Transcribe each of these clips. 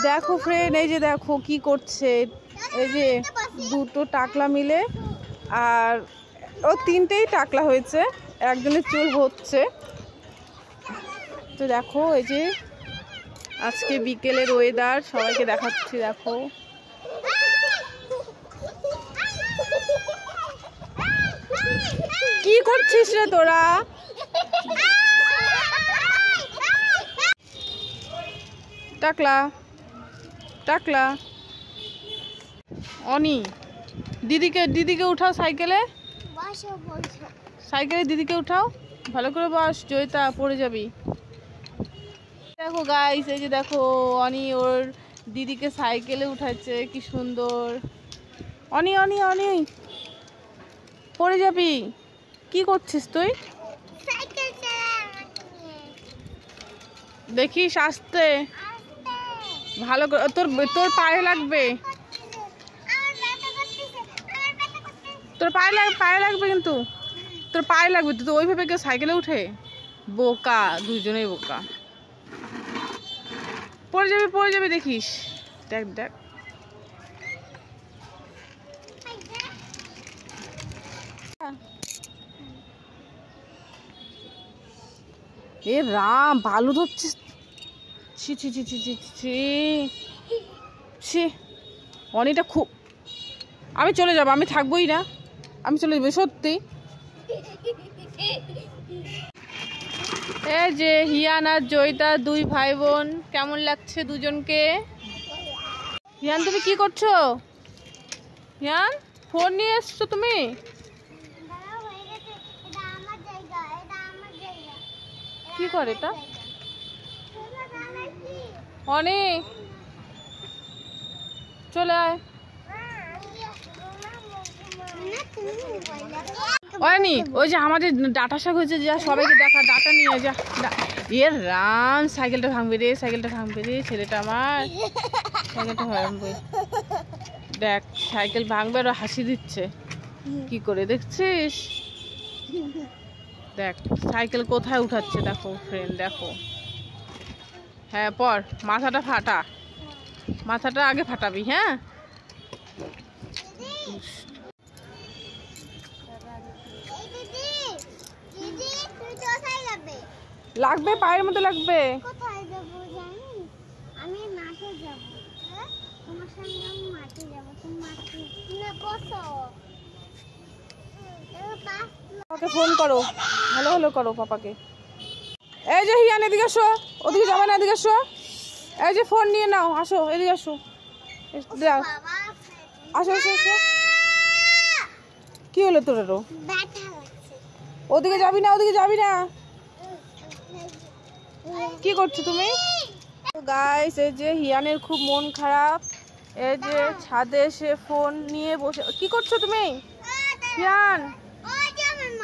দেখো ফ্রেন্ড, এই যে দেখো কি করছে, এই যে দুটো টাকলা মিলে, আর ও তিনটেই টাকলা হয়েছে, একজনের চুল হচ্ছে। তো দেখো এই যে আজকে বিকেলের ওয়েদার সবাইকে দেখাচ্ছি। দেখো কি করছিস রে তোরা? টাকলা টাকলা অনি, দিদিকে উঠাও, সাইকেলে দিদিকে উঠাও, ভালো করে বস, জয়িতা পড়ে যাবি। দেখো গাইস, এই যে দেখো অনি ওর দিদিকে সাইকেলে উঠাচ্ছে, কি সুন্দর। অনি অনি অনি পড়ে যাবি, কি করছিস তুই? দেখিস আস্তে, ভালো করে, তোর পায়ে লাগবে, তোর পায়ে লাগবে, কিন্তু তোর পায়ে লাগবে। তুই তো ওইভাবে কেউ সাইকেলে উঠে? বোকা, দুজনেই বোকা। পড়ে যাবে দেখিস। দেখ দেখ, এ রাম, বালু ধরছিস? ছি ছি ছি ছি ছি ছি ছি, অনিটা খুব, আমি চলে যাবো, আমি থাকবোই না, আমি চলে যাবো সত্যি। এই যে হিয়ান আর জয়িতা দুই ভাই বোন, কেমন লাগছে দুজনকে? হিয়ান তুমি কি করছো? হিয়ান ফোন নিয়ে এসছো তুমি? কি করে এটা? অনেক চলে আয়। অনি, ওই যে আমাদের ডাটা শাক হয়েছে, যা সবাইকে দেখা, ডাটা নিয়ে যা। এর রাম, সাইকেলটা ভাঙবে রে, সাইকেলটা ভাঙবে রে, ছেলেটা আমার সাইকেলটা ভাঙবে। দেখ সাইকেল ভাঙবে আর হাসি দিচ্ছে কি করে, দেখছিস? দেখ সাইকেল কোথায় উঠাচ্ছে, দেখো ফ্রেন্ড, দেখো। হ্যাঁ পর, মাথাটা ফাটা, মাথাটা আগে ফাটাবি। হ্যাঁ লাগবে, পায়ের মধ্যে লাগবে। পাপাকে ফোন করো, হ্যালো হ্যালো করো পাপাকে। এই যে হিয়ান এদিকে আসো, ওদিকে যাবে না, এদিকে আসো। এই যে ফোন নিয়ে নাও, আসো এদিকে আসো, আসো আসো আসো। কি হলো তোরেরও? ওদিকে যাবি না, ওদিকে যাবি না। কি করছো তুমি? গাইস, এই যে হিয়ানের খুব মন খারাপ, এই যে ছাদে এসে ফোন নিয়ে বসে। কি করছো তুমি হিয়ান?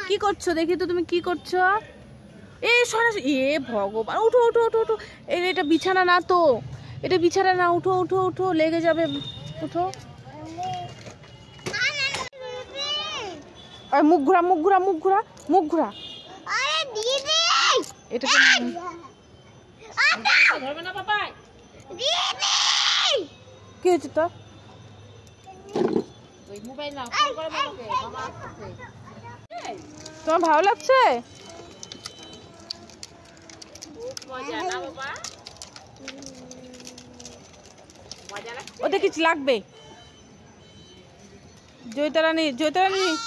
কি করছো দেখি তো, তুমি কি করছো? এই সরাসরি, এ ভগবান, উঠো উঠো উঠো উঠো, এটা বিছানা না তো, এটা বিছানা না, উঠো উঠো উঠো, লেগে যাবে, উঠো। মুখ ঘোরা, মুখ ঘোরা, মুখ ঘোরা, মুখ ঘোরা। এটা কি হয়েছে তো? তোমার ভালো লাগছে? ওটা কিছু লাগবে? জয়িতা রানী,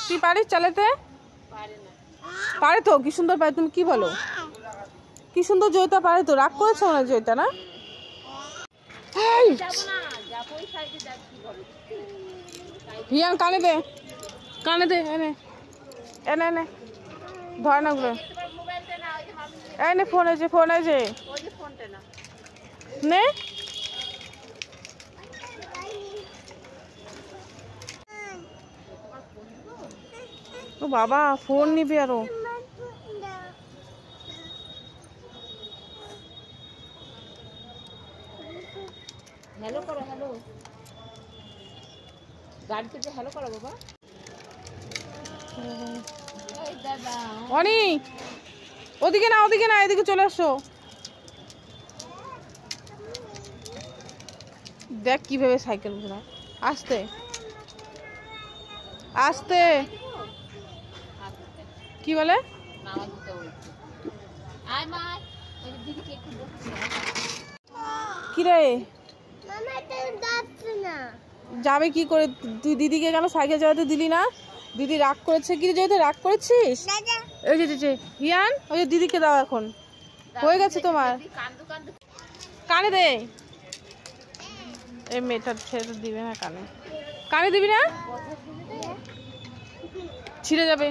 তুই পারিস চালাতে? পারে তো, কি সুন্দর পারে। তুমি কি বলো, কি সুন্দর জয়িতা পারে তো। রাগ করেছো না জয়িতা? না হিয়ান, কানে দে, কানে দে, এনে এনে এনে ধর না গুলো, এনে ফোন আছে, ফোন আছে নে। ও বাবা, ফোন নিবি আরো। হ্যালো করো, হ্যালো, গাড়িতে হ্যালো করো বাবা। অনি, ওদিকে না, ওদিকে না, এদিকে চলে আসো। দেখ কিভাবে সাইকেল ঘোরায়। আস্তে আস্তে। কি বলে? কিরে যাবে কি করে? তুই দিদিকে কেন সাইকেল চালাতে দিলি না? দিদি রাগ করেছে। কি যেতে রাগ করেছিস? ওই যে হিয়ান, ওই যে দিদিকে দাও, এখন হয়ে গেছে তোমার। কানে দে। এই মেয়েটার ছেড়ে দিবে না, কানে কানে দিবি না, ছিঁড়ে যাবে।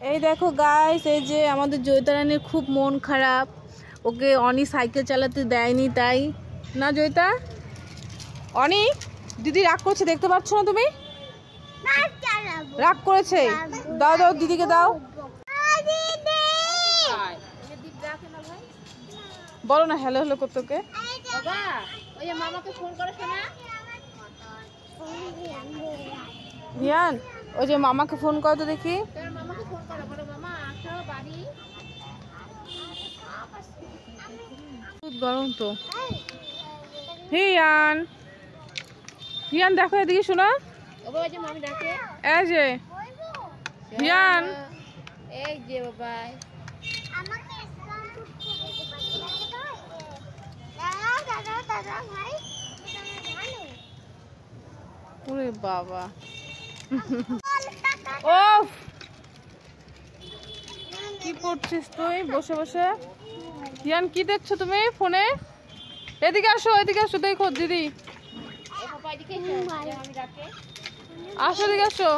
এই দেখো গাইস, এই যে আমাদের জয়িতা রানীর খুব মন খারাপ। ওকে অনি সাইকেল চালাতে দেয়নি, তাই না জয়িতা? অনি দিদি রাগ করছে, দেখতে পাচ্ছ না তুমি? রাগ করেছে। দাও দাও, দিদিকে দাও। বলো না হ্যালো হ্যালো করতে। ওকে হিয়ান, ওই যে মামাকে ফোন করো তো দেখি। গরম তো। হিয়ান হিয়ান দেখো এদিকে, শোনো। এই যে হিয়ান, এই যে বাবা ওরে বাবা। ও কি করছিস তুই বসে বসে? হিয়ান কি দেখছো তুমি ফোনে? এদিকে আসো, এদিকে আসো, দেখো দিদি। আসো, এদিকে আসো।